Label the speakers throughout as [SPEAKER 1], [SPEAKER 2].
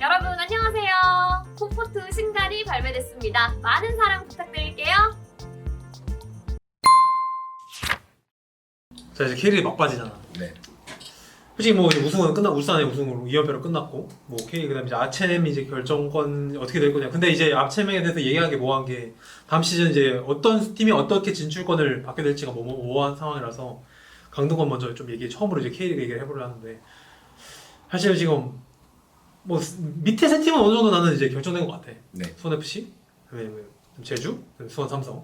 [SPEAKER 1] 여러분 안녕하세요. 콤포트 신갈이 발매됐습니다. 많은 사랑 부탁드릴게요.
[SPEAKER 2] 자 이제 K리그 막바지잖아.
[SPEAKER 3] 네.
[SPEAKER 2] 솔직히 뭐 이제 우승은 울산의 우승으로 2연패로 끝났고 뭐 K리그 그다음에 이제 아쳔 이제 결정권 어떻게 될 거냐. 근데 이제 아쳔에 대해서 얘기한 게 뭐한 게 다음 시즌 이제 어떤 팀이 어떻게 진출권을 받게 될지가 모호한 상황이라서 강등권 먼저 좀 처음으로 이제 K리그 얘기를 해보려 하는데 사실 지금 뭐 밑에 세 팀은 어느 정도 나는 이제 결정된 것 같아.
[SPEAKER 3] 네.
[SPEAKER 2] 수원 FC, 그다음에 제주, 수원 삼성.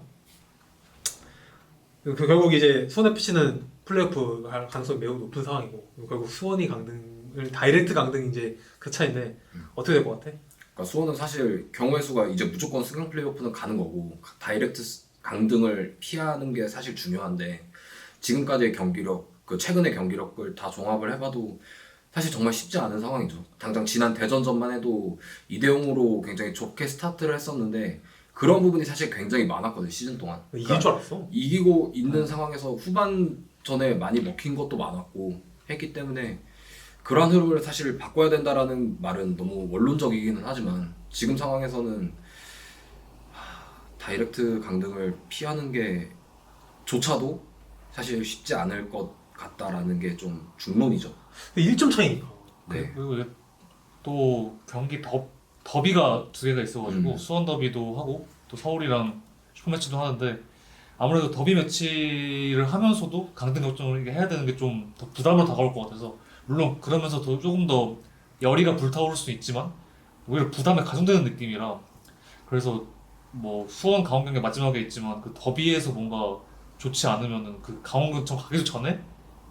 [SPEAKER 2] 결국 이제 수원 FC는 플레이오프 갈 가능성이 매우 높은 상황이고 결국 수원이 강등을 다이렉트 강등 이제 그 차인데 어떻게 될 것 같아?
[SPEAKER 3] 그러니까 수원은 사실 경우의 수가 이제 무조건 승강 플레이오프는 가는 거고 다이렉트 강등을 피하는 게 사실 중요한데 지금까지의 경기력, 그 최근의 경기력을 다 종합을 해봐도 사실 정말 쉽지 않은 상황이죠. 당장 지난 대전전만 해도 2대0으로 굉장히 좋게 스타트를 했었는데 그런 부분이 사실 굉장히 많았거든 시즌 동안.
[SPEAKER 2] 이길 줄 알았어.
[SPEAKER 3] 이기고 있는 상황에서 후반전에 많이 먹힌 것도 많았고 했기 때문에 그러한 흐름을 사실 바꿔야 된다라는 말은 너무 원론적이기는 하지만 지금 상황에서는 다이렉트 강등을 피하는 게 조차도 사실 쉽지 않을 것 같다라는 게 좀 중론이죠.
[SPEAKER 2] 1점 차이니까.
[SPEAKER 3] 네.
[SPEAKER 4] 그리고 이게 또 경기 더비가 두 개가 있어가지고 수원 더비도 하고 또 서울이랑 슈퍼매치도 하는데 아무래도 더비 매치를 하면서도 강등 결정을 해야 되는 게 좀 더 부담으로 다가올 것 같아서 물론 그러면서 더 조금 더 열의가 불타오를 수 있지만 오히려 부담에 가중되는 느낌이라 그래서 뭐 수원 강원 경기 마지막에 있지만 그 더비에서 뭔가 좋지 않으면은 그 강원 근처 가기 전에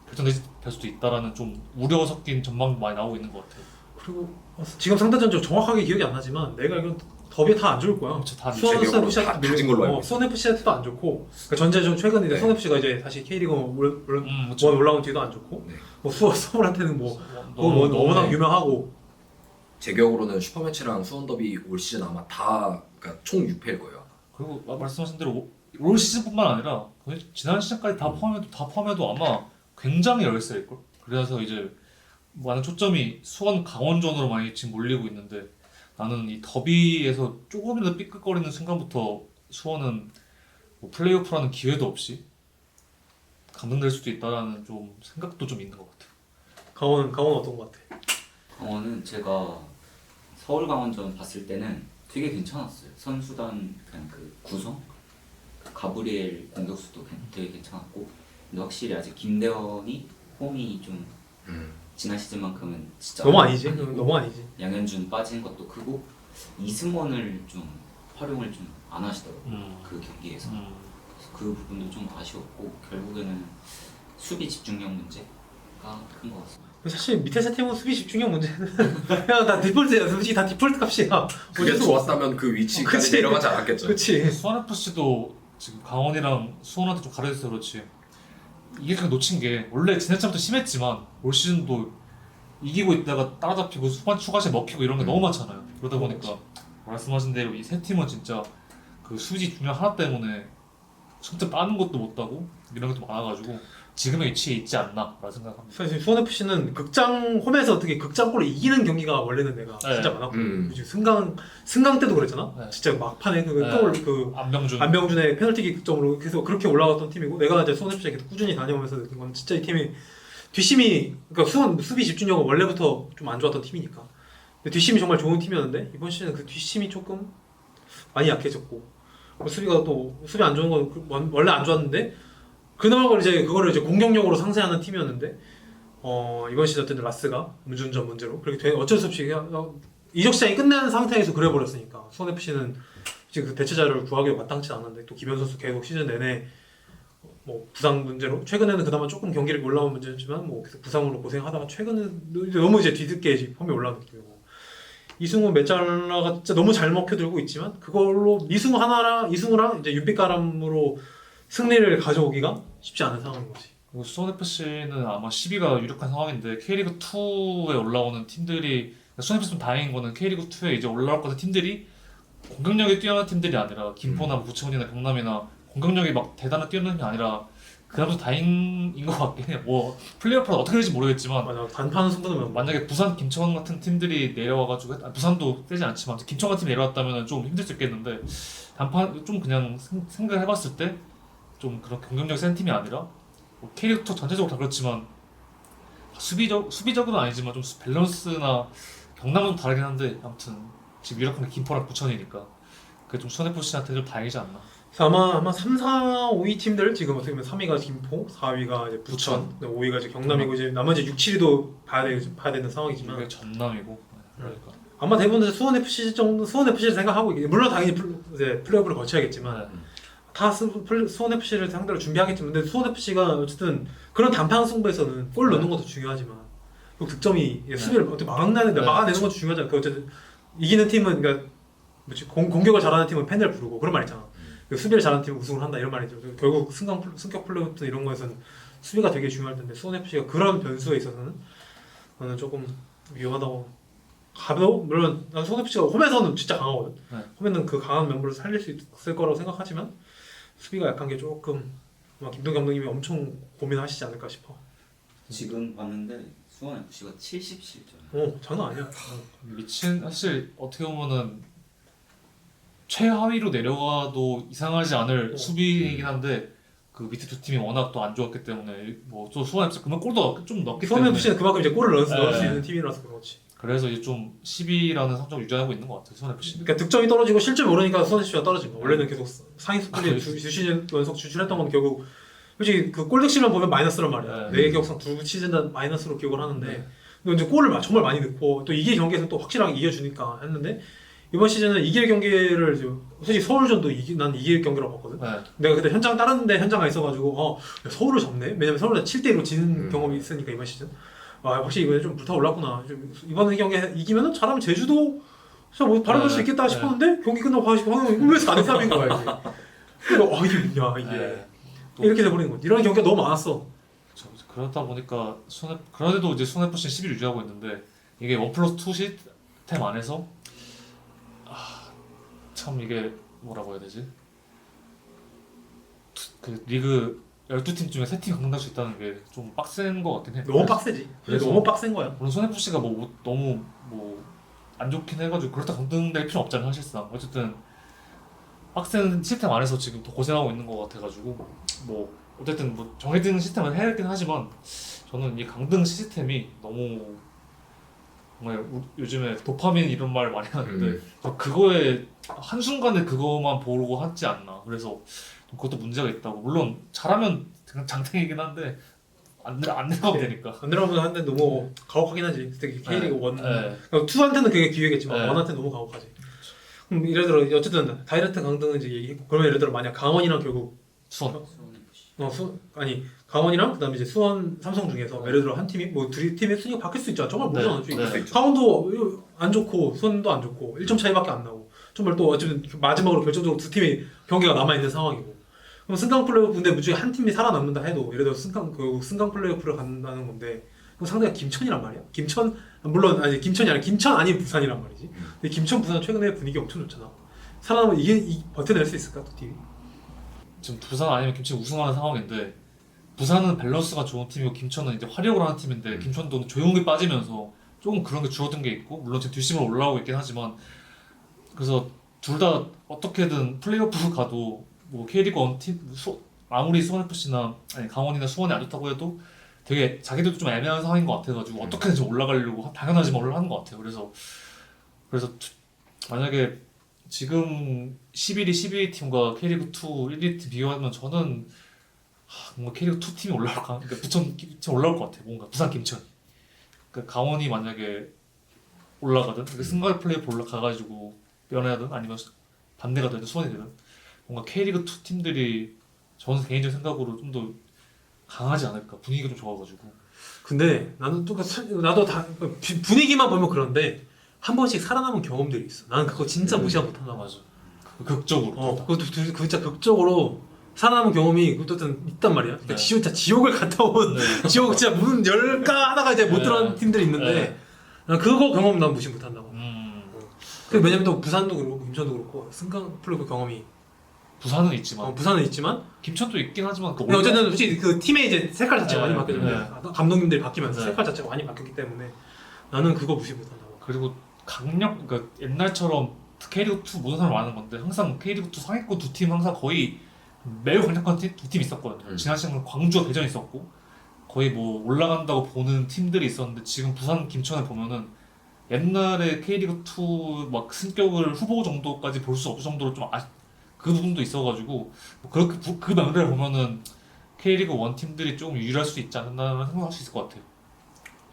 [SPEAKER 4] 결정될 수도 있다라는 좀 우려 섞인 전망도 많이 나오고 있는 것 같아요.
[SPEAKER 2] 그리고 지금 상대 전적 정확하게 기억이 안 나지만 내가 알기로는 더비 다 안 좋을 거야.
[SPEAKER 4] 그렇죠, 다
[SPEAKER 2] 수원 FC한테
[SPEAKER 3] 다진 걸로 알고
[SPEAKER 2] 수원 FC한테도 안 좋고 그러니까 전체적으로 최근에
[SPEAKER 3] 네.
[SPEAKER 2] 수원 FC가 이제 다시 K리그
[SPEAKER 4] 그렇죠.
[SPEAKER 2] 원 올라온 뒤도 안 좋고
[SPEAKER 3] 네.
[SPEAKER 2] 뭐 서울한테는 뭐 워낙 유명하고
[SPEAKER 3] 제 기억으로는 슈퍼매치랑 수원 더비 올 시즌 아마 다 그러니까 총 6패일 거예요.
[SPEAKER 4] 그리고 말씀하신 대로 올 시즌뿐만 아니라 거의 지난 시즌까지 다 포함해도 아마 굉장히 열세일 걸. 그래서 이제 많은 초점이 수원 강원전으로 많이 지금 몰리고 있는데 나는 이 더비에서 조금이라도 삐끗거리는 순간부터 수원은 뭐 플레이오프라는 기회도 없이 감당될 수도 있다라는 좀 생각도 좀 있는 것 같아요.
[SPEAKER 2] 강원 어떤 것 같아?
[SPEAKER 5] 강원은 제가 서울 강원전 봤을 때는 되게 괜찮았어요. 선수단 그냥 그 구성, 그 가브리엘 공격수도 되게 괜찮았고, 근데 확실히 아직 김대원이 폼이 좀 지난 시즌만큼은 진짜
[SPEAKER 2] 너무 아니지.
[SPEAKER 5] 아니고,
[SPEAKER 2] 너무 아니지.
[SPEAKER 5] 양현준 빠진 것도 크고 이승원을 좀 활용을 좀 안 하시더라고요. 그 경기에서. 그래서 그 부분도 좀 아쉬웠고 결국에는 수비 집중력 문제가 큰 것 같습니다.
[SPEAKER 2] 사실 밑에 세 팀은 수비 집중력 문제는 그냥 다 디폴트야. 솔직히 다 디폴트 값이야.
[SPEAKER 3] 그게 좋았다면 그 위치까지
[SPEAKER 2] 그치.
[SPEAKER 3] 내려가지 않았겠죠.
[SPEAKER 2] 그렇지.
[SPEAKER 4] 수원 FC도 지금 강원이랑 수원한테 좀 가려져서 그렇지 이게 그냥 놓친 게 원래 지난 차부터 심했지만 올 시즌도 이기고 있다가 따라잡히고 후반 추가시에 먹히고 이런 게 너무 많잖아요. 그러다 보니까 말씀하신 대로 이 세 팀은 진짜 그 수지 중량 하나 때문에 승점 따는 것도 못 따고 이런 것도 많아가지고 지금의 위치에 있지 않나라는 생각합니다.
[SPEAKER 2] 사실 수원 FC는 홈에서 어떻게 극장골을 이기는 경기가 원래는 내가
[SPEAKER 4] 네.
[SPEAKER 2] 진짜 많았고 지금 승강 때도 그랬잖아.
[SPEAKER 4] 네.
[SPEAKER 2] 진짜 막판에
[SPEAKER 4] 네.
[SPEAKER 2] 그
[SPEAKER 4] 안병준의
[SPEAKER 2] 페널티킥 득점으로 계속 그렇게 올라갔던 팀이고 내가 이제 수원 FC에 계속 꾸준히 다녀오면서 느낀 건 진짜 이 팀이 뒷심이 그러니까 수원 수비 집중력은 원래부터 좀 안 좋았던 팀이니까 근데 뒷심이 정말 좋은 팀이었는데 이번 시즌은 그 뒷심이 조금 많이 약해졌고 수비가 또 수비 안 좋은 건 원래 안 좋았는데 그나마 그거를 이제 공격력으로 상쇄하는 팀이었는데 이번 시즌 어쨌든 라스가 음주운전 문제로 그렇게 어쩔 수 없이 이적 시장이 끝나는 상태에서 그래 버렸으니까 수원 FC는 지금 그 대체자를 구하기가 마땅치 않은데 또 김현 선수 계속 시즌 내내 뭐 부상 문제로 최근에는 그나마 조금 경기력이 올라온 문제지만 뭐 계속 부상으로 고생하다가 최근은 너무 이제 뒤늦게 이제 폼이 올라온 느낌이고 이승우 메짤라가 진짜 너무 잘 먹혀들고 있지만 그걸로 이승우랑 이제 윤빛가람으로 승리를 가져오기가 쉽지 않은 상황인 거지.
[SPEAKER 4] 그리고 수원 FC는 아마 10위가 유력한 상황인데 K리그 2에 올라오는 팀들이 수원 FC는 다행인 거는 K리그 2에 이제 올라올 것 같은 팀들이 공격력이 뛰어난 팀들이 아니라 김포나 부천이나 경남이나 공격력이 막 대단한 뛰어난 팀이 아니라 그나마 다행인 것 같긴 해요. 뭐 플레이오프는 어떻게 될지 모르겠지만
[SPEAKER 2] 맞아 단판 승부는
[SPEAKER 4] 만약에 부산, 김천 같은 팀들이 내려와가지고 부산도 세진 않지만 김천 같은 팀 내려왔다면 좀 힘들 수 있겠는데 단판 좀 그냥 생각해봤을 때 좀 그런 경쟁력 센 팀이 아니라 뭐 K리그2 전체적으로 다 그렇지만 수비적으로는 아니지만 좀 밸런스나 경남은 좀 다르긴 한데 아무튼 지금 유력한 게 김포랑 부천이니까 그게 좀 수원FC한테 좀 다행이지 않나.
[SPEAKER 2] 아마 3, 4, 5위 팀들 지금 어떻게 보면 3위가 김포, 4위가 이제 부천, 5위가 이제 경남이고 이제 나머지 6, 7위도 봐야 되는 상황이지만
[SPEAKER 4] 이게 전남이고 그러니까.
[SPEAKER 2] 아마 대부분 수원 FC를 생각하고 물론 당연히 이제 플레이오프를 거쳐야겠지만
[SPEAKER 4] 네.
[SPEAKER 2] 다 수원 FC를 상대로 준비하겠지만 근데 수원 FC가 어쨌든 그런 단판 승부에서는 골 넣는 것도 중요하지만 그 득점이 수비를 어떻게 막아내는 것도 중요하잖아. 그 어쨌든 이기는 팀은 그러니까 뭐지 공격을 잘하는 팀은 팬을 부르고 그런 말 있잖아. 그 수비를 잘하는 팀은 우승을 한다 이런 말이죠. 결국 승격 플레이오프 이런 거에서는 수비가 되게 중요할 텐데 수원 FC가 그런 변수에 있어서는 저는 조금 위험하다고. 물론 난 수원 FC가 홈에서는 진짜 강하거든.
[SPEAKER 4] 네.
[SPEAKER 2] 홈에는 그 강한 멤버를 살릴 수 있을 거라고 생각하지만 수비가 약한 게 조금 아마 김동 감독님이 엄청 고민하시지 않을까 싶어.
[SPEAKER 5] 지금 봤는데 수원 FC가 70실점.
[SPEAKER 2] 장난 아니야.
[SPEAKER 4] 미친 사실 어떻게 보면은 최하위로 내려가도 이상하지 않을 수비이긴 한데 그 밑에 두 팀이 워낙 또 안 좋았기 때문에 뭐 또 수원 FC 그만 골도 좀 넣기
[SPEAKER 2] 수원
[SPEAKER 4] 때문에
[SPEAKER 2] FC는 그만큼 이제 골을 넣을 수
[SPEAKER 4] 네.
[SPEAKER 2] 있는 팀이라서 그렇지.
[SPEAKER 4] 그래서 이제 좀 10위라는 성적을 유지하고 있는 것 같아요 수원 FC.
[SPEAKER 2] 그러니까 득점이 떨어지고 실점이 오르니까 수원 FC가 떨어진 거. 원래는 계속 상위 스플릿
[SPEAKER 4] 그렇지.
[SPEAKER 2] 두 시즌 연속 진출했던 건 결국 솔직히 그 골득실만 보면 마이너스란 말이야.
[SPEAKER 4] 네.
[SPEAKER 2] 내 기억상 두 시즌 다 마이너스로 기억을 하는데 근데 이제 골을 정말 많이 넣고 또 이길 경기에서 또 확실하게 이겨주니까 했는데 이번 시즌은 이길 경기를 솔직히 서울전도 난 이길 경기라고 봤거든.
[SPEAKER 4] 네.
[SPEAKER 2] 내가 그때 다른 데 현장가 있어가지고 야, 서울을 접네. 왜냐면 서울은 7대1로 지는 경험이 있으니까 이번 시즌. 확실히 이번에 좀 불타 올랐구나. 이번 경기에 이기면은 잘하면 제주도 진짜 뭐 바라볼 수 있겠다 싶었는데 경기 끝나고 봐서 이거 왜 4대3인 거야 이게. 그래서 이게 뭐냐 이게.
[SPEAKER 4] 네.
[SPEAKER 2] 이렇게 돼버리는 거지. 이런 경기가 너무 많았어.
[SPEAKER 4] 그러다 보니까 그런데도 이제 수원 FC는 10위를 유지하고 있는데 이게 1+2 시스템 안에서 참 이게 뭐라고 해야 되지? 그 리그 12팀 중에 3팀 강등할 수 있다는 게 좀 빡센 것 같긴 해.
[SPEAKER 2] 너무 빡세지.
[SPEAKER 4] 그래서-
[SPEAKER 2] 너무 빡센 거야.
[SPEAKER 4] 물론 수원 FC가 너무 안 좋긴 해가지고 그렇다 강등될 필요는 없잖아 사실상. 어쨌든 빡센 시스템 안에서 지금 더 고생하고 있는 것 같아가지고 뭐 어쨌든 뭐 정해진 시스템은 해야 되긴 하지만 저는 이 강등 시스템이 너무 정말 요즘에 도파민 이런 말 많이 하는데 그거에 한순간에 그거만 보고 하지 않나. 그래서 그것도 문제가 있다고. 물론 잘하면 그냥 장땡이긴 한데 안 내려가면 되니까.
[SPEAKER 2] 안 들어가면 한데 너무 가혹하긴 하지. 특히 K리그 1.
[SPEAKER 4] 네.
[SPEAKER 2] 투한테는 그게 기회겠지만
[SPEAKER 4] 네.
[SPEAKER 2] 원한테는 너무 가혹하지. 그럼 예를 들어 어쨌든 다이렉트 강등은 이제 얘기했고 그러면 예를 들어 만약 강원이랑 결국
[SPEAKER 4] 수원.
[SPEAKER 5] 수원 FC.
[SPEAKER 2] 강원이랑 그다음에 이제 수원 삼성 중에서 예를 들어 한 팀이 뭐 둘이 팀의 순위가 바뀔 수 있잖아. 정말 모르잖아.
[SPEAKER 4] 네.
[SPEAKER 2] 강원도 안 좋고 수원도 안 좋고 1점 차이밖에 안 나고 정말 또 어쨌든 마지막으로 결정적으로 두 팀이 경기가 남아 있는 상황이고. 그럼 승강 플레이오프 근데 무조건 한 팀이 살아남는다 해도 예를 들어 승강 플레이오프를 간다는 건데 그럼 상대가 김천이란 말이야. 물론 김천이 아니라 김천 아닌 부산이란 말이지. 근데 김천 부산 최근에 분위기 엄청 좋잖아. 살아남으면 버텨낼 수 있을까 두 팀이?
[SPEAKER 4] 지금 부산 아니면 김천 우승하는 상황인데 부산은 밸런스가 좋은 팀이고 김천은 이제 화력을 하는 팀인데 김천도 조용히 빠지면서 조금 그런 게 줄어든 게 있고 물론 지금 뒷심으로 올라오고 있긴 하지만 그래서 둘 다 어떻게든 플레이오프 가도 뭐 K리그 1팀 아무리 수원 FC나 아니 강원이나 수원이 안 좋다고 해도 되게 자기들도 좀 애매한 상황인 것 같아가지고 어떻게든 좀 올라가려고 당연하지만 올라가는 것 같아요. 그래서 만약에 지금 11위, 12위 팀과 K리그 2, 1위 팀 비교하면 저는 뭔가 K리그 2 팀이 올라올까? 그러니까 부천 팀 올라올 것 같아요. 뭔가 부산 김천. 그러니까 강원이 만약에 올라가든 승강 플레이오프 올라가가지고 변해야든 아니면 반대가 되든 수원이 되든 뭔가 K리그 2 팀들이 저는 개인적 생각으로 좀 더 강하지 않을까. 분위기가 좀 좋아가지고.
[SPEAKER 2] 근데 나도 다 분위기만 보면 그런데 한 번씩 살아남은 경험들이 있어. 나는 그거 진짜 무시하 못한다.
[SPEAKER 4] 맞아. 극적으로.
[SPEAKER 2] 그것도 진짜 극적으로 살아남은 경험이 그것도 있단 말이야. 그러니까
[SPEAKER 4] 네.
[SPEAKER 2] 진짜 지옥을 갔다 온 지옥 진짜 문 열까 하다가 이제 못
[SPEAKER 4] 네.
[SPEAKER 2] 들어간 팀들이 있는데
[SPEAKER 4] 네.
[SPEAKER 2] 난 그거 경험 난 무시 못한다고.
[SPEAKER 4] 음.
[SPEAKER 2] 왜냐면 또 부산도 그렇고 김천도 그렇고 승강 플레이오프 경험이
[SPEAKER 4] 부산은 있지만
[SPEAKER 2] 부산은 있지만
[SPEAKER 4] 김천도 있긴 하지만 그
[SPEAKER 2] 근데 어쨌든 솔직히 그 팀의 이제 색깔 자체가
[SPEAKER 4] 네,
[SPEAKER 2] 많이 바뀌었는데
[SPEAKER 4] 네.
[SPEAKER 2] 감독님들이 바뀌면서
[SPEAKER 4] 네.
[SPEAKER 2] 색깔 자체가 많이 바뀌었기 때문에 나는 그거 무시 못한다고.
[SPEAKER 4] 그리고 강력 그러니까 옛날처럼 K리그2 모든 사람 아는 건데 항상 K리그2 상위권 두 팀 항상 거의 매우 강력한 두 팀 있었거든요. 지난 시즌은 광주와 대전 있었고 거의 뭐 올라간다고 보는 팀들이 있었는데 지금 부산 김천을 보면은 옛날에 K리그2 막 승격을 후보 정도까지 볼 수 없을 정도로 좀 그 부분도 있어가지고 뭐 그렇게 그 맥락을 보면은 K리그1 팀들이 조금 유리할 수 있지 않나라는 생각할 수 있을 것 같아요.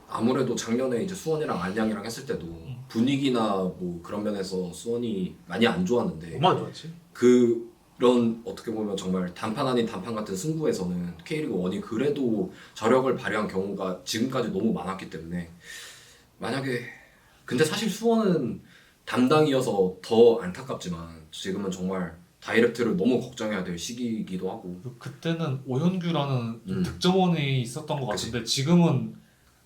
[SPEAKER 3] 아무래도 작년에 이제 수원이랑 안양이랑 했을 때도 분위기나 뭐 그런 면에서 수원이 많이 안 좋았는데
[SPEAKER 2] 너무 안 좋았지.
[SPEAKER 3] 그런 어떻게 보면 정말 단판 아닌 단판 같은 승부에서는 K리그 1이 그래도 저력을 발휘한 경우가 지금까지 너무 많았기 때문에 만약에 근데 사실 수원은 담당이어서 더 안타깝지만 지금은 정말 다이렉트를 너무 걱정해야 될 시기이기도 하고
[SPEAKER 4] 그때는 오현규라는
[SPEAKER 3] 음.
[SPEAKER 4] 득점원이 있었던 것
[SPEAKER 3] 그치.
[SPEAKER 4] 같은데 지금은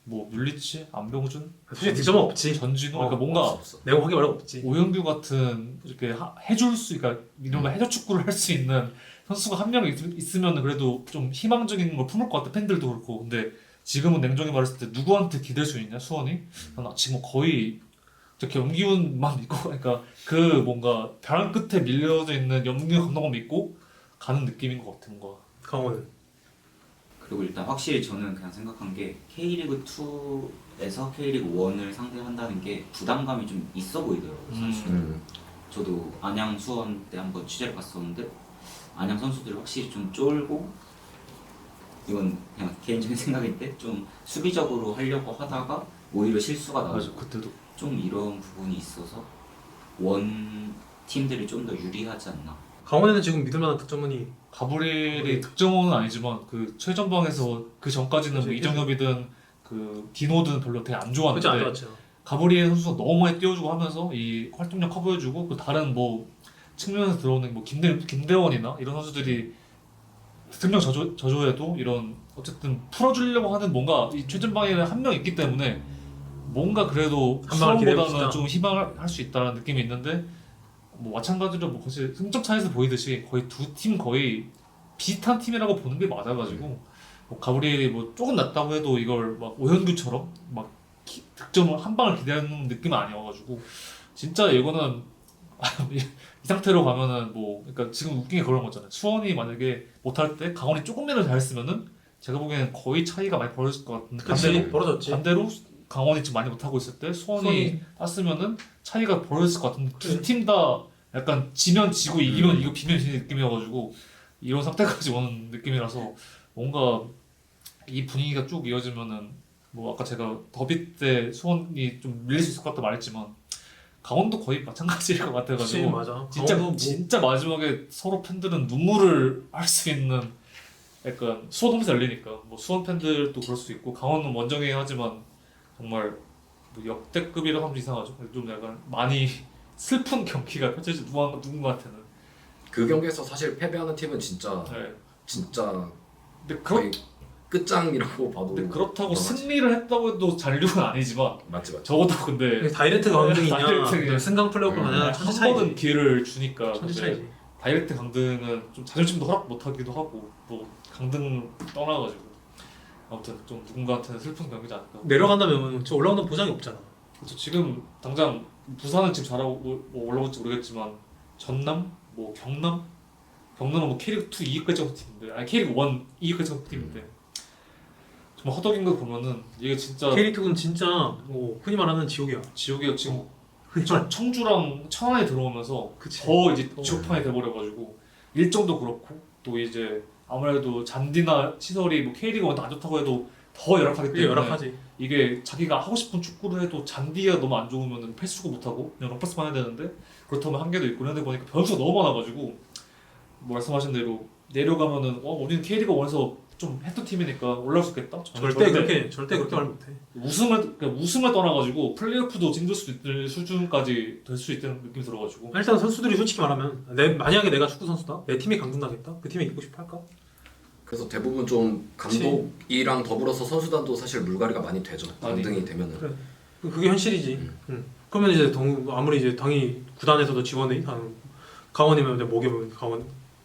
[SPEAKER 4] 뭐 뮬리치, 안병준,
[SPEAKER 2] 솔직히 득점은 없지.
[SPEAKER 4] 전진우
[SPEAKER 2] 어,
[SPEAKER 4] 그러니까 뭔가
[SPEAKER 3] 없어.
[SPEAKER 2] 내가 보기 말고 없지.
[SPEAKER 4] 오현규 같은 이렇게 해줄 수 그러니까 이런 해저 축구를 할 수 있는 선수가 한 명 있으면 그래도 좀 희망적인 걸 품을 것 같아 팬들도 그렇고 근데 지금은 냉정히 말했을 때 누구한테 기댈 수 있냐 수원이 난 지금 거의 염기훈만 믿고 그러니까 그 뭔가 벼랑 끝에 밀려져 있는 염기훈 감독만 믿고 가는 느낌인 것 같은 거.
[SPEAKER 2] 강원은
[SPEAKER 5] 그리고 일단 확실히 저는 그냥 생각한 게 K리그 2에서 K리그 1을 상대한다는 게 부담감이 좀 있어 보이더라고요 선수들. 저도 안양 수원 때 한번 취재를 갔었는데 안양 선수들이 확실히 좀 쫄고 이건 그냥 개인적인 생각인데 좀 수비적으로 하려고 하다가 오히려 실수가 나오고
[SPEAKER 4] 맞아 그때도
[SPEAKER 5] 좀 이런 부분이 있어서 원 팀들이 좀 더 유리하지 않나.
[SPEAKER 2] 강원에는 지금 믿을 만한 득점원이
[SPEAKER 4] 가브리엘이 득점원은 아니지만 그 최전방에서 그 전까지는 뭐
[SPEAKER 2] 그치,
[SPEAKER 4] 이정엽이든 그 디노든 별로 되게 안
[SPEAKER 2] 그렇지 안
[SPEAKER 4] 좋았는데
[SPEAKER 2] 좋았죠.
[SPEAKER 4] 가브리엘 선수가 너무 많이 띄워주고 하면서 이 활동량 커버해주고 그 다른 뭐 측면에서 들어오는 뭐 김대원이나 이런 선수들이 득점 저조해도 이런 어쨌든 풀어주려고 하는 뭔가 이 최전방에 한 명 있기 때문에 뭔가 그래도
[SPEAKER 2] 한 방을 기대해봅시다.
[SPEAKER 4] 수원보다는 좀 희망을 할 수 있다는 느낌이 있는데 뭐 마찬가지로 뭐 사실 승점 차에서 보이듯이 거의 두 팀 거의 비슷한 팀이라고 보는 게 맞아가지고 뭐 가브리엘이 뭐 조금 낮다고 해도 이걸 막 오현규처럼 막 득점을 한 방을 기대하는 느낌은 아니어가지고 진짜 이거는 이 상태로 가면은 뭐 그러니까 지금 웃긴 게 그런 거잖아요. 수원이 만약에 못할 때 강원이 조금이라도 잘했으면은 제가 보기에는 거의 차이가 많이 벌어질 것 같은데
[SPEAKER 2] 그치 벌어졌지.
[SPEAKER 4] 반대로 강원이 지금 많이 못하고 있을 때 수원이 땄으면은 차이가 벌어졌을 것 같은데 두 팀 다 약간 지면 지고 이기면 이거 비면 지는 느낌이어가지고 이런 상태까지 오는 느낌이라서 뭔가 이 분위기가 쭉 이어지면은 뭐 아까 제가 더비 때 수원이 좀 밀릴 수 있을 것 같다 말했지만 강원도 거의 마찬가지일 것
[SPEAKER 2] 그치
[SPEAKER 4] 같아가지고
[SPEAKER 2] 맞아.
[SPEAKER 4] 진짜
[SPEAKER 2] 강원도 뭐
[SPEAKER 4] 진짜 마지막에 서로 팬들은 눈물을 할 수 있는 약간 수원 홈에서 열리니까 뭐 수원 팬들도 그럴 수 있고 강원은 원정이긴 하지만 정말 뭐 역대급이라고 하면 이상하죠. 좀 약간 많이 슬픈 경기가 펼쳐지 누군가한테는.
[SPEAKER 3] 그 경기에서 사실 패배하는 팀은 진짜
[SPEAKER 4] 네.
[SPEAKER 3] 진짜
[SPEAKER 4] 근데
[SPEAKER 3] 거의 끝장이라고 봐도
[SPEAKER 4] 근데 그렇다고
[SPEAKER 3] 넘어가지.
[SPEAKER 4] 승리를 했다고 해도 잔류는 아니지만
[SPEAKER 3] 맞지 맞지.
[SPEAKER 4] 적어도 근데
[SPEAKER 2] 다이렉트 강등이냐
[SPEAKER 4] 다이렉트
[SPEAKER 2] 승강 플레이오프 가냐
[SPEAKER 4] 한
[SPEAKER 2] 천지
[SPEAKER 4] 번은
[SPEAKER 2] 차이지.
[SPEAKER 4] 기회를 주니까
[SPEAKER 2] 천지
[SPEAKER 4] 근데
[SPEAKER 2] 차이지.
[SPEAKER 4] 다이렉트 강등은 좀 자존심도 허락 못하기도 하고 뭐 강등 떠나가지고 아무튼 좀 누군가한테는 슬픈 경기지 않을까.
[SPEAKER 2] 내려간다면 저 올라온다는 보장이 없잖아.
[SPEAKER 4] 그렇죠. 지금 당장 부산은 지금 잘하고 뭐 올라올지 모르겠지만 전남, 뭐 경남은 뭐 K리그 2 2위까지 온 팀인데 아니 K리그 1 2위까지 온 팀인데 정말 허덕인 거 보면은 이게 진짜
[SPEAKER 2] K리그는 진짜 뭐 흔히 말하는 지옥이야.
[SPEAKER 4] 지옥이야 지금
[SPEAKER 2] 흔히 말.
[SPEAKER 4] 청주랑 천안에 들어오면서
[SPEAKER 2] 그치.
[SPEAKER 4] 더 이제 지옥판이 돼버려가지고 일정도 그렇고 또 이제 아무래도 잔디나 시설이 뭐 K리그 1도 안 좋다고 해도 더 열악하기
[SPEAKER 2] 그게
[SPEAKER 4] 때문에
[SPEAKER 2] 열악하지.
[SPEAKER 4] 이게 자기가 하고 싶은 축구를 해도 잔디가 너무 안 좋으면 패스도 못하고 그냥 롱패스만 해야 되는데 그렇다면 한계도 있고 그런데 보니까 변수가 너무 많아가지고 뭐 말씀하신 대로 내려가면은 우리는 K리그 1에서 좀 했던 팀이니까 올라올 수 있겠다? 저는
[SPEAKER 2] 절대 그렇게 말 못해.
[SPEAKER 4] 우승을 떠나가지고 플레이오프도 힘들 수 있는 수준까지 될 수 있다는 느낌이 들어가지고
[SPEAKER 2] 일단 선수들이 솔직히 말하면 만약에 내가 축구 선수다, 내 팀이 강등나겠다, 그 팀에 있고 싶어 할까?
[SPEAKER 3] 그래서 대부분 좀 감독이랑 더불어서 선수단도 사실 물갈이가 많이 되죠.
[SPEAKER 4] 많이.
[SPEAKER 3] 강등이 되면은.
[SPEAKER 2] 그래. 그게 현실이지. 그러면 이제 아무리 이제 당연히 구단에서도 지원이 강원이면 이제 목욕은 강원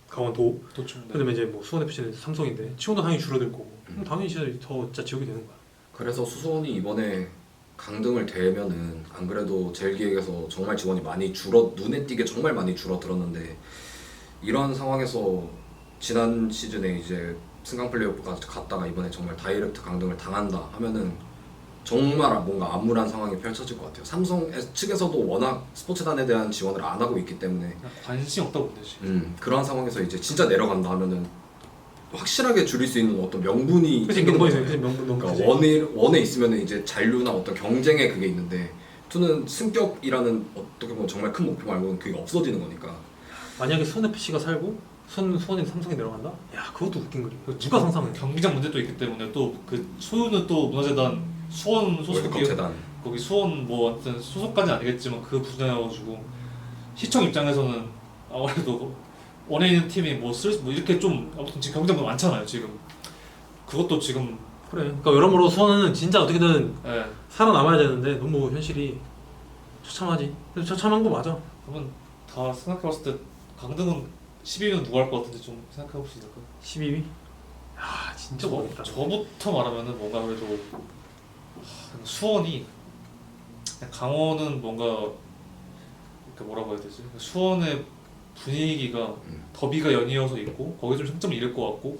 [SPEAKER 2] 강원도.
[SPEAKER 4] 도충. 네.
[SPEAKER 2] 그다음에 이제 뭐 수원 FC는 삼성인데 지원도 당연히 줄어들 거고. 그럼 당연히 더 진짜 지옥이 되는 거야.
[SPEAKER 3] 그래서 수원이 이번에 강등을 대면은 안 그래도 젤기획에서 정말 지원이 많이 눈에 띄게 정말 많이 줄어들었는데 이런 상황에서 지난 시즌에 이제 승강 플레이오프까지 갔다가 이번에 정말 다이렉트 강등을 당한다 하면은 정말 뭔가 암울한 상황이 펼쳐질 것 같아요. 삼성 측에서도 워낙 스포츠단에 대한 지원을 안 하고 있기 때문에
[SPEAKER 4] 그냥 관심 없다고 보면 되지.
[SPEAKER 3] 그런 상황에서 이제 진짜 내려간다 하면은 확실하게 줄일 수 있는 어떤 명분이
[SPEAKER 2] 그치
[SPEAKER 3] 생기는
[SPEAKER 2] 명분이
[SPEAKER 3] 거잖아요.
[SPEAKER 2] 명분 너무
[SPEAKER 3] 그러니까
[SPEAKER 2] 크지.
[SPEAKER 3] 원에 있으면 이제 잔류나 어떤 경쟁의 그게 있는데 투는 승격이라는 어떻게 보면 정말 큰 목표 말고는 그게 없어지는 거니까.
[SPEAKER 2] 만약에 수원 FC가 살고 수원이 삼성이 내려간다? 야 그것도 웃긴 거지. 누가 상상해?
[SPEAKER 4] 경기장 문제도 있기 때문에 또 그 소유는 또 문화재단 수원
[SPEAKER 3] 월드컵
[SPEAKER 4] 소속이
[SPEAKER 3] 재단.
[SPEAKER 4] 거기 수원 뭐 아무튼 소속까지는 아니겠지만 그 분야여가지고 시청 입장에서는 아무래도 원에 있는 팀이 뭐 이렇게 좀 아무튼 지금 경기장 많잖아요 지금. 그것도 지금
[SPEAKER 2] 그래. 그러니까 여러모로 수원은 진짜 어떻게든
[SPEAKER 4] 예.
[SPEAKER 2] 살아남아야 되는데 너무 현실이 처참하지. 근데 처참한 거 맞아.
[SPEAKER 4] 그러면 다 생각해봤을 때 강등은 12위는 누가 할 것 같은데 좀 생각해볼 수 있을까?
[SPEAKER 2] 12위? 야 진짜 모르겠다.
[SPEAKER 4] 저부터 말하면은 뭔가 그래도 수원이 그냥 강원은 뭔가 이렇게 뭐라고 해야 되지? 수원의 분위기가 더비가 연이어서 있고 거기 좀 승점을 잃을 것 같고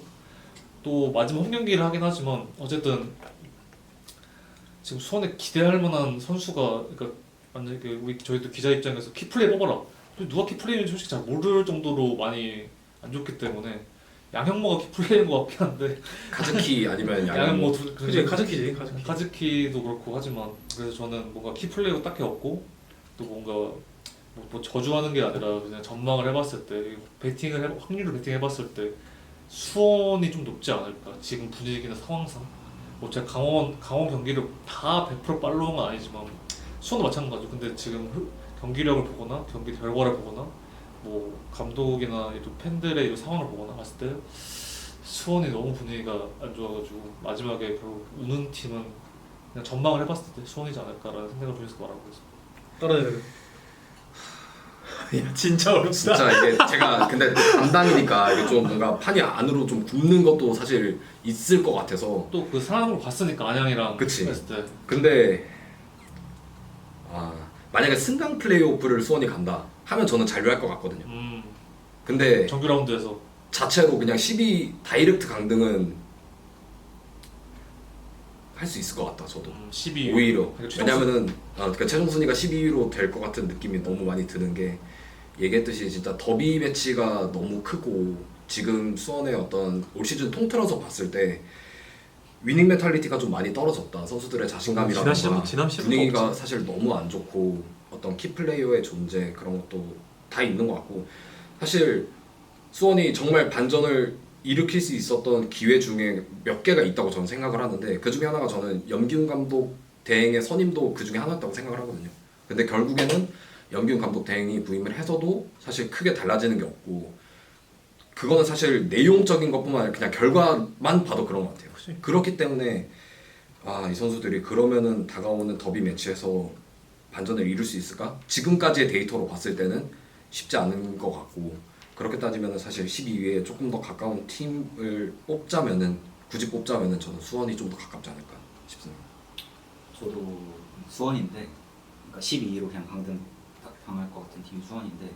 [SPEAKER 4] 또 마지막 홈 경기를 하긴 하지만 어쨌든 지금 수원에 기대할 만한 선수가 그러니까 완전 우리 저희도 기자 입장에서 키플레이 뽑아라. 누가 키플레이인지 솔직히 잘 모를 정도로 많이 안 좋기 때문에 양형모가 키플레이인 것 같긴 한데
[SPEAKER 3] 카즈키 아니면
[SPEAKER 4] 양형모
[SPEAKER 2] 그치 카즈키지 카즈키.
[SPEAKER 4] 카즈키도 그렇고 하지만 그래서 저는 뭔가 키플레이가 딱히 없고 또 뭔가 뭐 저주하는 게 아니라 그냥 전망을 해봤을 때 확률을 베팅해봤을 때 수원이 좀 높지 않을까 지금 분위기나 상황상 뭐 제가 강원 경기를 다 100% 팔로우한 건 아니지만 수원도 마찬가지고 근데 지금 경기력을 보거나 경기 결과를 보거나 뭐 감독이나 또 팬들의 이 상황을 보거나 봤을 때 수원이 너무 분위기가 안 좋아가지고 마지막에 결국 우는 팀은 그냥 전망을 해봤을 때 수원이지 않을까라는 생각을 통해서 말하고 있습니다.
[SPEAKER 2] 떨어져야 돼. 야 진짜 어렵다.
[SPEAKER 3] 진짜 이게 제가 근데 담당이니까 이게 좀 뭔가 판이 안으로 좀 굽는 것도 사실 있을 것 같아서.
[SPEAKER 4] 또 그 상황으로 봤으니까 안양이랑
[SPEAKER 3] 그치.
[SPEAKER 4] 했을 때
[SPEAKER 3] 근데 만약에 승강 플레이오프를 수원이 간다 하면 저는 잔류할 것 같거든요. 근데
[SPEAKER 4] 정규 라운드에서
[SPEAKER 3] 자체로 그냥 12 다이렉트 강등은 할 수 있을 것 같다 저도.
[SPEAKER 4] 12위
[SPEAKER 3] 오히려
[SPEAKER 4] 그러니까
[SPEAKER 3] 왜냐면은 그러니까 최종 순위가 12위로 될 것 같은 느낌이 너무 많이 드는 게 얘기했듯이 진짜 더비 매치가 너무 크고 지금 수원의 어떤 올 시즌 통틀어서 봤을 때 위닝 멘탈리티가 좀 많이 떨어졌다. 선수들의 자신감이라든가
[SPEAKER 2] 지난 시즌
[SPEAKER 3] 분위기가
[SPEAKER 2] 없지.
[SPEAKER 3] 사실 너무 안 좋고 어떤 키플레이어의 존재 그런 것도 다 있는 것 같고 사실 수원이 정말 반전을 일으킬 수 있었던 기회 중에 몇 개가 있다고 저는 생각을 하는데 그 중에 하나가 저는 염기훈 감독 대행의 선임도 그 중에 하나였다고 생각을 하거든요. 근데 결국에는 염기훈 감독 대행이 부임을 해서도 사실 크게 달라지는 게 없고 그거는 사실 내용적인 것뿐만 아니라 그냥 결과만 봐도 그런 것 같아요.
[SPEAKER 2] 그치.
[SPEAKER 3] 그렇기 때문에 이 선수들이 그러면은 다가오는 더비 매치에서 반전을 이룰 수 있을까? 지금까지의 데이터로 봤을 때는 쉽지 않은 것 같고 그렇게 따지면은 사실 12위에 조금 더 가까운 팀을 굳이 뽑자면은 저는 수원이 좀 더 가깝지 않을까 싶습니다.
[SPEAKER 5] 저도 수원인데 그러니까 12위로 그냥 강등 딱 당할 것 같은 팀이 수원인데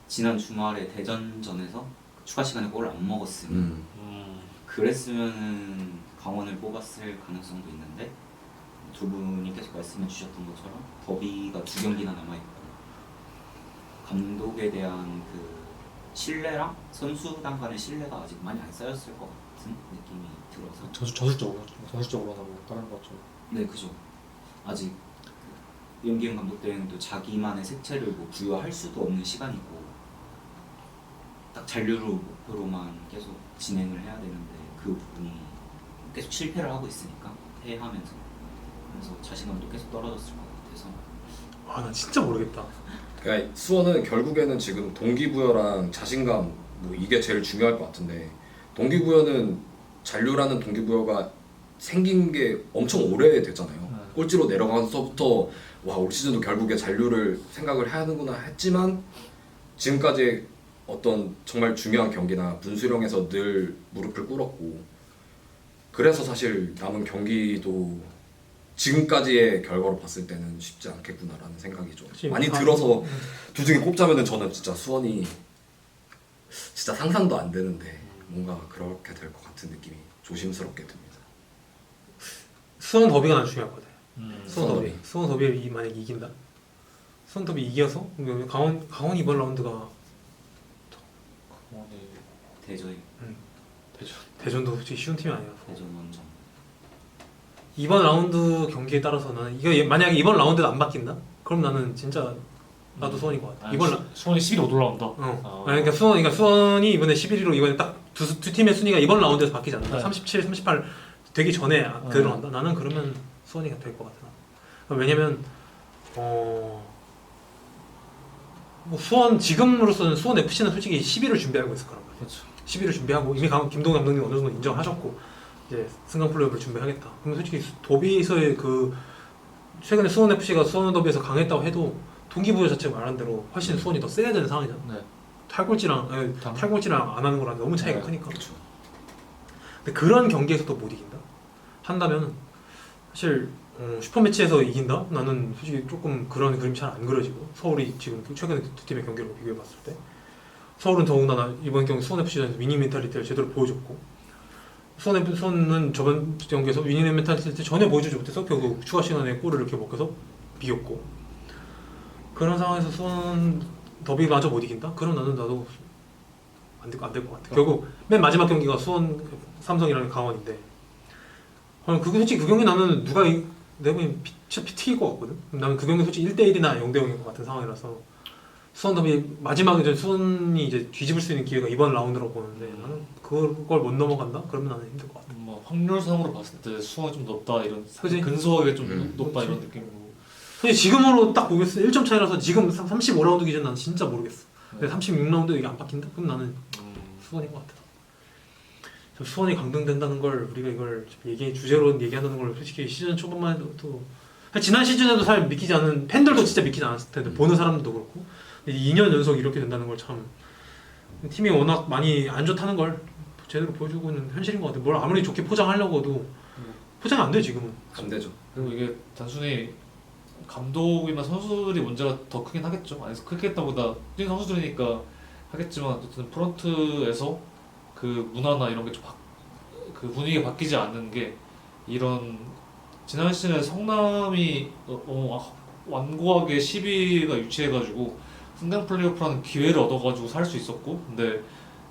[SPEAKER 5] 지난 주말에 대전전에서 추가 시간에 골을 안 먹었으면 그랬으면은 강원을 뽑았을 가능성도 있는데 두 분이 계속 말씀해 주셨던 것처럼 더비가 2경기나 남아있고 감독에 대한 그 신뢰랑 선수단 간의 신뢰가 아직 많이 안 쌓였을 것 같은 느낌이 들어서
[SPEAKER 4] 저술적으로나 뭐 다른 것 좀.
[SPEAKER 5] 네 그죠. 아직 그 염기훈 감독 대행도 자기만의 색채를 뭐 부여할 수도 없는 시간이고 딱 잔류를 목표로만 계속 진행을 해야 되는데 그 부분이 계속 실패를 하고 있으니까 해하면서 그래서 자신감도 계속 떨어졌을 것 같아서
[SPEAKER 2] 나 진짜 모르겠다.
[SPEAKER 3] 그러니까 수원은 결국에는 지금 동기부여랑 자신감 뭐 이게 제일 중요할 것 같은데 동기부여는 잔류라는 동기부여가 생긴 게 엄청 오래됐잖아요. 꼴찌로 내려가서부터 올 시즌도 결국에 잔류를 생각을 해야 하는구나 했지만 지금까지 어떤 정말 중요한 경기나 분수령에서 늘 무릎을 꿇었고 그래서 사실 남은 경기도 지금까지의 결과로 봤을 때는 쉽지 않겠구나라는 생각이 좀
[SPEAKER 2] 그치.
[SPEAKER 3] 많이 들어서 둘 중에 꼽자면은 저는 진짜 수원이 진짜 상상도 안 되는데 뭔가 그렇게 될 것 같은 느낌이 조심스럽게 듭니다.
[SPEAKER 2] 수원 더비가 난 중요하거든.
[SPEAKER 3] 수원 더비.
[SPEAKER 2] 수원 더비 만약 이긴다. 수원 더비 이겨서 강원 이번 라운드가
[SPEAKER 4] 강원이
[SPEAKER 5] 대저희
[SPEAKER 2] 대전도 솔직히 쉬운 팀이 아니라서
[SPEAKER 5] 대전 원정.
[SPEAKER 2] 이번 라운드 경기에 따라서 나는 이거 만약에 이번 라운드도 안 바뀐다? 그럼 나는 진짜 나도 수원인 것 같아. 이번
[SPEAKER 4] 수원이 11위 못 올라온다.
[SPEAKER 2] 그러니까 수원이 이번에 11위로 이번에 딱 두 팀의 순위가 이번 라운드에서 바뀌지 않는다.
[SPEAKER 4] 네.
[SPEAKER 2] 37, 38 되기 전에 들어간다. 나는 그러면 수원이 될 것 같아. 왜냐면 뭐 수원 지금으로서는 수원 FC는 솔직히 10위를 준비하고 있을 거란 말이야.
[SPEAKER 4] 그렇죠.
[SPEAKER 2] 10위를 준비하고 이미 김동 감독님 어느 정도 인정하셨고 이제 승강 플레이오프를 준비하겠다. 그럼 솔직히 도비에서의 그 최근에 수원 FC가 수원 더비에서 강했다고 해도 동기부여 자체가 말한 대로 훨씬 수원이 더 세야 되는 상황이잖아.
[SPEAKER 4] 네.
[SPEAKER 2] 탈골지랑 안 하는 거랑 너무 차이가
[SPEAKER 4] 네.
[SPEAKER 2] 크니까.
[SPEAKER 3] 그렇죠.
[SPEAKER 2] 근데 그런 경기에서도 못 이긴다? 한다면 사실 슈퍼매치에서 이긴다? 나는 솔직히 조금 그런 그림이 잘 안 그려지고 서울이 지금 최근에 두 팀의 경기를 비교해봤을 때 서울은 더군다나 이번 경기 수원FC전에서 위닝 멘탈리티를 제대로 보여줬고 수원은 저번 경기에서 위닝 멘탈리티를 전혀 보여주지 못해서 결국 추가 시간에 골을 이렇게 먹혀서 비겼고 그런 상황에서 수원 더비마저 못 이긴다? 그럼 나도 안 될 것 같아. 결국 맨 마지막 경기가 수원 삼성이랑 강원인데 솔직히 그 경기 나는 내가 보기엔 튀길 것 같거든? 나는 그 경기 솔직히 1대1이나 0대0인 것 같은 상황이라서 수원 더비 마지막에 이제 수원이 이제 뒤집을 수 있는 기회가 이번 라운드라고 보는데 나는 그걸 못 넘어간다? 그러면 나는 힘들 것 같아.
[SPEAKER 4] 뭐 확률상으로 봤을 때 수원이 좀 높다 이런
[SPEAKER 2] 그지?
[SPEAKER 4] 근소하게 좀 높다
[SPEAKER 2] 그치.
[SPEAKER 4] 이런 느낌으로.
[SPEAKER 2] 솔직히 지금으로 딱 보겠어. 1점 차이라서 지금 35라운드 기준 난 진짜 모르겠어. 근데 36라운드 이게 안 바뀐다? 그럼 나는 수원인 것 같아. 수원이 강등된다는 걸 우리가 이걸 주제로 얘기한다는 걸 솔직히 시즌 초반만 해도 지난 시즌에도 잘 믿기지 않은 팬들도 진짜 믿기지 않았을 텐데 보는 사람들도 그렇고 2년 연속 이렇게 된다는 걸 참 팀이 워낙 많이 안 좋다는 걸 제대로 보여주고 있는 현실인 것 같아. 뭘 아무리 좋게 포장하려고 해도 포장이 안 돼 지금은.
[SPEAKER 3] 안 되죠.
[SPEAKER 4] 그리고 이게 단순히 감독이나 선수들이 문제가 더 크긴 하겠죠. 아니 크겠다보다 뛰는 선수들이니까 하겠지만 어쨌든 프런트에서 그 문화나 이런 게 좀 그 분위기가 바뀌지 않는 게 이런 지난 시즌에 성남이 완고하게 10위가 유치해가지고 승강 플레이오프라는 기회를 얻어가지고 살 수 있었고 근데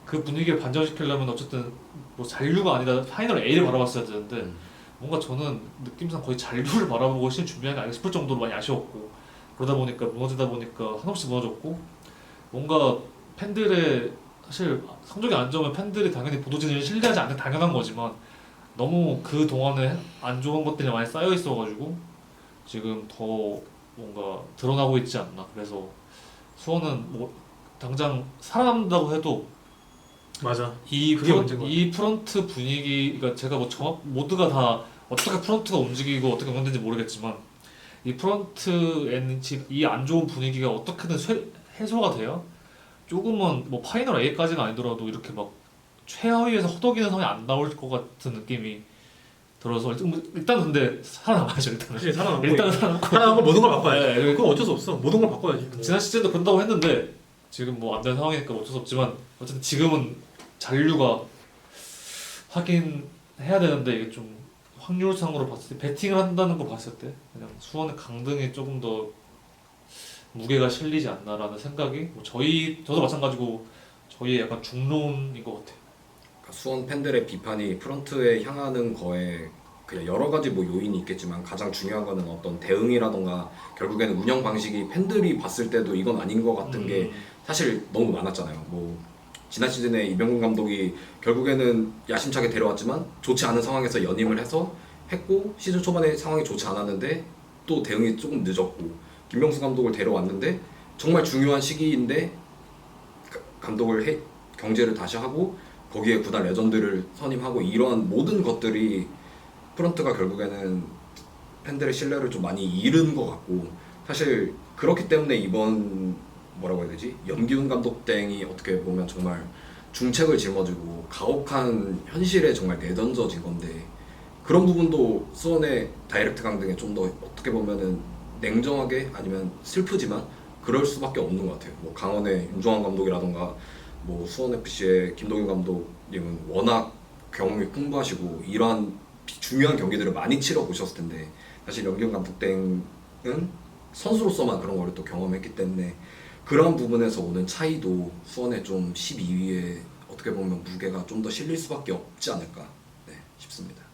[SPEAKER 4] 그 분위기를 반전시키려면 어쨌든 뭐 잔류가 아니라 파이널 A를 바라봤어야 되는데 뭔가 저는 느낌상 거의 잔류를 바라보고 시즌 준비한 게 아닌가 싶을 정도로 많이 아쉬웠고 그러다 보니까 무너지다 보니까 한없이 무너졌고 뭔가 팬들의 사실 성적이 안 좋으면 팬들이 당연히 보도진을 신뢰하지 않는 게 당연한 거지만 너무 그 동안에 안 좋은 것들이 많이 쌓여 있어가지고 지금 더 뭔가 드러나고 있지 않나. 그래서 수원은 뭐 당장 살아남는다고 해도
[SPEAKER 2] 맞아.
[SPEAKER 4] 이
[SPEAKER 2] 그게 문제인 것 같아.
[SPEAKER 4] 프런트 분위기가 제가 뭐 모두가 다 어떻게 프런트가 움직이고 어떻게 운영되는지 모르겠지만 이 프런트에는 이 안 좋은 분위기가 어떻게든 해소가 돼야 조금은 뭐 파이널 A까지는 아니더라도 이렇게 막 최하위에서 허덕이는 상황이 안 나올 것 같은 느낌이 들어서 일단 근데 살아남아야죠 일단은.
[SPEAKER 2] 사실 살아남고
[SPEAKER 4] 일단은 살아남고
[SPEAKER 2] 살아남고 모든 걸 바꿔야지.
[SPEAKER 4] 네,
[SPEAKER 2] 그건 어쩔 수 없어. 모든 걸 바꿔야지. 뭐.
[SPEAKER 4] 지난 시즌도 그런다고 했는데 지금 뭐 안 되는 상황이니까 어쩔 수 없지만 어쨌든 지금은 잔류가 하긴 해야 되는데 이게 좀 확률상으로 봤을 때 베팅을 한다는 거 봤을 때 그냥 수원의 강등이 조금 더 무게가 실리지 않나라는 생각이 뭐 저도 마찬가지고 저희의 약간 중론인 것 같아요.
[SPEAKER 3] 그러니까 수원 팬들의 비판이 프런트에 향하는 거에 그냥 여러 가지 뭐 요인이 있겠지만 가장 중요한 거는 어떤 대응이라던가 결국에는 운영 방식이 팬들이 봤을 때도 이건 아닌 것 같은 게 사실 너무 많았잖아요. 뭐 지난 시즌에 이병근 감독이 결국에는 야심차게 데려왔지만 좋지 않은 상황에서 연임을 해서 했고 시즌 초반에 상황이 좋지 않았는데 또 대응이 조금 늦었고 김명수 감독을 데려왔는데 정말 중요한 시기인데 감독을 경제를 다시 하고 거기에 구단 레전드를 선임하고 이러한 모든 것들이 프런트가 결국에는 팬들의 신뢰를 좀 많이 잃은 것 같고 사실 그렇기 때문에 이번 뭐라고 해야 되지? 염기훈 감독 땡이 어떻게 보면 정말 중책을 짊어지고 가혹한 현실에 정말 내던져진 건데 그런 부분도 수원의 다이렉트 강등에 좀 더 어떻게 보면은 냉정하게 아니면 슬프지만 그럴 수밖에 없는 것 같아요. 뭐 강원의 윤종환 감독이라던가 뭐 수원 FC의 김동윤 감독님은 워낙 경험이 풍부하시고 이러한 중요한 경기들을 많이 치러 보셨을 텐데 사실 염기훈 감독 땡은 선수로서만 그런 거를 또 경험했기 때문에 그런 부분에서 오는 차이도 수원의 좀 12위에 어떻게 보면 무게가 좀 더 실릴 수밖에 없지 않을까 싶습니다.